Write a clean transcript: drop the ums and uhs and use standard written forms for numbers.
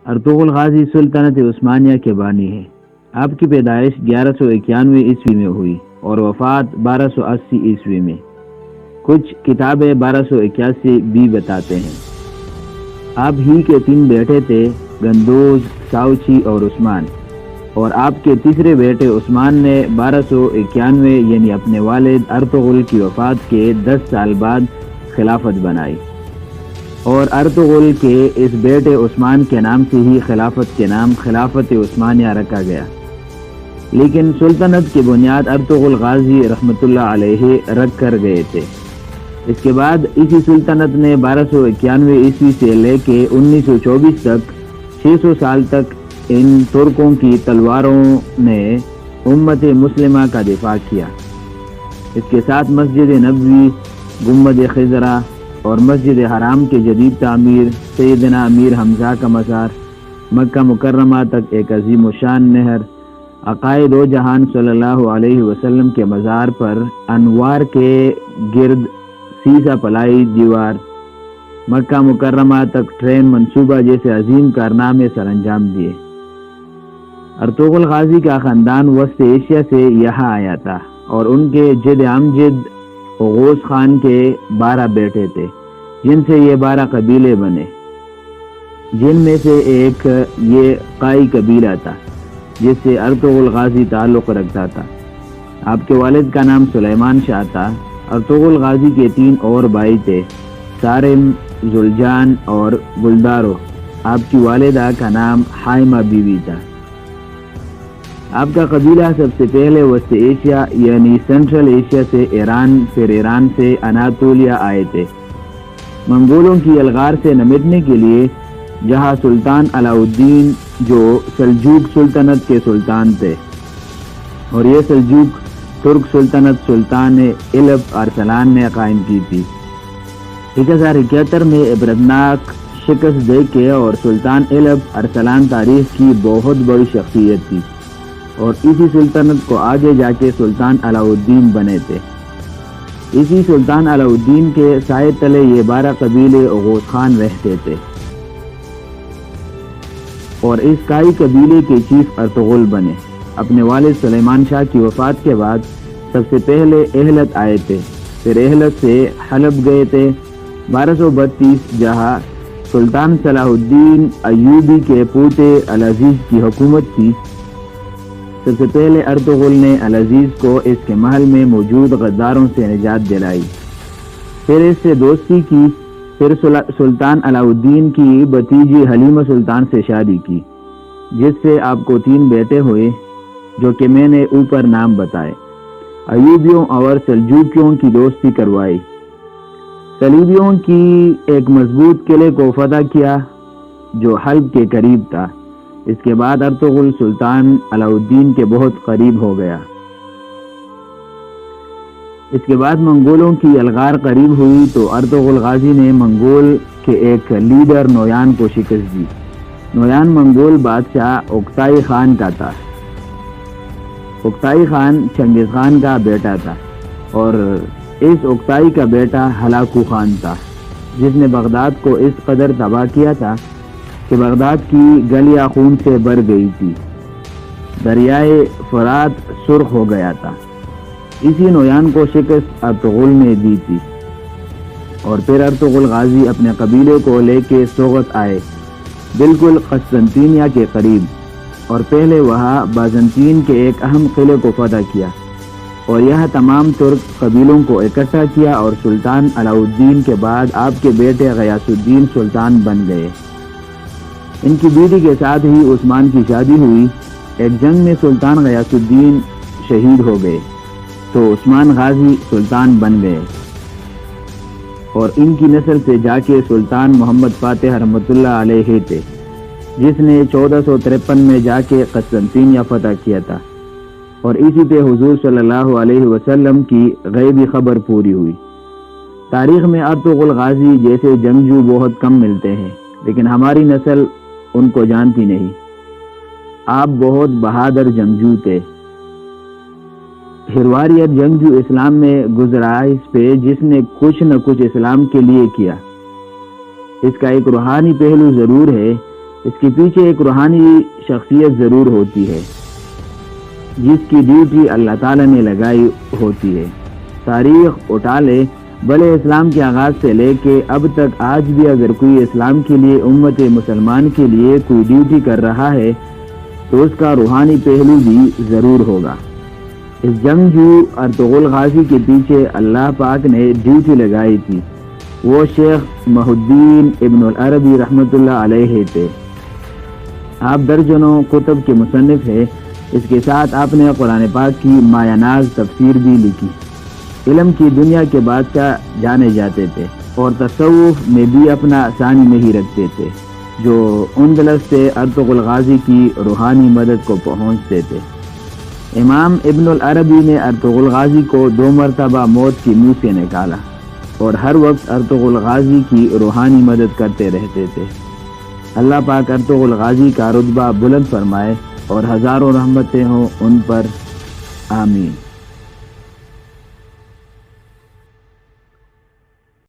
Ertugrul Ghazi سلطنت عثمانیہ کے بانی ہیں۔ آپ کی پیدائش 1191 عیسوی میں ہوئی اور وفات 1280 عیسوی میں۔ کچھ کتابیں 1281 بھی بتاتے ہیں۔ آپ ہی کے 3 بیٹے تھے، گندوز، ساوچی اور عثمان، اور آپ کے تیسرے بیٹے عثمان نے 1291 یعنی اپنے والد ارطغرل کی وفات کے 10 سال بعد خلافت بنائی، اور ارطغرل کے اس بیٹے عثمان کے نام سے ہی خلافت کے نام خلافت عثمانیہ رکھا گیا۔ لیکن سلطنت کی بنیاد ارطغرل غازی رحمۃ اللہ علیہ رکھ کر گئے تھے۔ اس کے بعد اسی سلطنت نے 1291 عیسوی سے لے کے 1924 تک 600 سال تک ان ترکوں کی تلواروں نے امت مسلمہ کا دفاع کیا۔ اس کے ساتھ مسجد نبوی، گنبد خضرا اور مسجد حرام کے جدید تعمیر، سیدنا امیر حمزہ کا مزار، مکہ مکرمہ تک ایک عظیم الشان نہر، عقائد و جہان صلی اللہ علیہ وسلم کے مزار پر انوار کے گرد سیسہ پلائی دیوار، مکہ مکرمہ تک ٹرین منصوبہ جیسے عظیم کارنامے سر انجام دیے۔ ارطغرل غازی کا خاندان وسط ایشیا سے یہاں آیا تھا، اور ان کے جد امجد اوغوز خان کے 12 بیٹے تھے، جن سے یہ 12 قبیلے بنے، جن میں سے ایک یہ قائی قبیلہ تھا جس سے ارطغرل غازی تعلق رکھتا تھا۔ آپ کے والد کا نام سلیمان شاہ تھا۔ ارطغرل غازی کے 3 اور بھائی تھے، سارم، زلجان اور گلدارو۔ آپ کی والدہ کا نام حائمہ بیوی تھا۔ آپ کا قبیلہ سب سے پہلے وسط ایشیا یعنی سینٹرل ایشیا سے ایران، پھر ایران سے اناطولیہ آئے تھے۔ منگولوں کی الغار سے نمٹنے کے لیے جہاں سلطان علاء الدین جو سلجوق سلطنت کے سلطان تھے، اور یہ سلجوق ترک سلطنت سلطان ایلپ ارسلان نے قائم کی تھی۔ 1071 میں عبرتناک شکست دے کے اور سلطان ایلپ ارسلان تاریخ کی بہت بڑی شخصیت تھی، اور اسی سلطنت کو آگے جا کے سلطان علاء الدین بنے تھے۔ اسی سلطان علاء الدین کے سائے تلے یہ 12 قبیلے اوغوز خان رہتے تھے، اور اس قائی قبیلے کے چیف ارطغرل بنے۔ اپنے والد سلیمان شاہ کی وفات کے بعد سب سے پہلے اہلت آئے تھے، پھر اہلت سے حلب گئے تھے 1232، جہاں سلطان صلاح الدین ایوبی کے پوتے العزیز کی حکومت تھی۔ سب سے پہلے ارطغرل نے العزیز کو اس کے محل میں موجود غداروں سے نجات دلائی، پھر اس سے دوستی کی، پھر سلطان علاء الدین کی بھتیجی حلیمہ سلطان سے شادی کی، جس سے آپ کو 3 بیٹے ہوئے، جو کہ میں نے اوپر نام بتائے۔ ایوبیوں اور سلجوقیوں کی دوستی کروائی، صلیبیوں کی ایک مضبوط قلعے کو فتح کیا جو حلب کے قریب تھا۔ اس کے بعد ارطغرل سلطان علاء الدین کے بہت قریب ہو گیا۔ اس کے بعد منگولوں کی الغار قریب ہوئی تو ارطغرل غازی نے منگول کے ایک لیڈر نویان کو شکست دی۔ نویان منگول بادشاہ اوکتائی خان کا تھا۔ اوکتائی خان چنگیز خان کا بیٹا تھا، اور اس اوکتائی کا بیٹا ہلاکو خان تھا، جس نے بغداد کو اس قدر تباہ کیا تھا کہ بغداد کی گلیاں خون سے بھر گئی تھی، دریائے فرات سرخ ہو گیا تھا۔ اسی نویان کو شکست ارطغرل نے دی تھی، اور پھر ارطغرل غازی اپنے قبیلے کو لے کے سوغت آئے، بالکل قسطنطینیہ کے قریب، اور پہلے وہاں بازنطین کے ایک اہم قلعے کو فتح کیا، اور یہاں تمام ترک قبیلوں کو اکٹھا کیا، اور سلطان علاء الدین کے بعد آپ کے بیٹے غیاث الدین سلطان بن گئے۔ ان کی بیٹی کے ساتھ ہی عثمان کی شادی ہوئی۔ ایک جنگ میں سلطان غیاث الدین شہید ہو گئے تو عثمان غازی سلطان بن گئے، اور ان کی نسل سے جا کے سلطان محمد فاتح رحمۃ اللہ علیہ تھے، جس نے 1453 میں جا کے قسطنطینیہ فتح کیا تھا، اور اسی پہ حضور صلی اللہ علیہ وسلم کی غیبی خبر پوری ہوئی۔ تاریخ میں ارطغرل غازی جیسے جنگجو بہت کم ملتے ہیں، لیکن ہماری نسل ان کو جانتی نہیں۔ آپ بہت بہادر جنگجو تھے۔ ہرواریر جنگجو اسلام میں گزرا اس پہ جس نے کچھ نہ کچھ اسلام کے لیے کیا۔ اس کا ایک روحانی پہلو ضرور ہے اس کے پیچھے ایک روحانی شخصیت ضرور ہوتی ہے جس کی ڈیوٹی اللہ تعالیٰ نے لگائی ہوتی ہے۔ تاریخ اٹھا لے، بھلے اسلام کے آغاز سے لے کے اب تک آج بھی اگر کوئی اسلام کے لیے، امت مسلمان کے لیے کوئی ڈیوٹی کر رہا ہے تو اس کا روحانی پہلو بھی ضرور ہوگا۔ اس جنگجو ارطغرل غازی کے پیچھے اللہ پاک نے ڈیوٹی لگائی تھی، وہ شیخ محی الدین ابن العربی رحمۃ اللہ علیہ تھے۔ آپ درجنوں کتب کے مصنف ہیں، اس کے ساتھ آپ نے قرآن پاک کی مایہ ناز تفسیر بھی لکھی۔ علم کی دنیا کے بادشاہ جانے جاتے تھے اور تصوف میں بھی اپنا ثانی نہیں رکھتے تھے، جو اندلس سے ارطغرل غازی کی روحانی مدد کو پہنچتے تھے۔ امام ابن العربی نے ارطغرل غازی کو 2 مرتبہ موت کی منہ سے نکالا اور ہر وقت ارطغرل غازی کی روحانی مدد کرتے رہتے تھے۔ اللہ پاک ارطغرل غازی کا رتبہ بلند فرمائے اور ہزاروں رحمتیں ہوں ان پر، آمین۔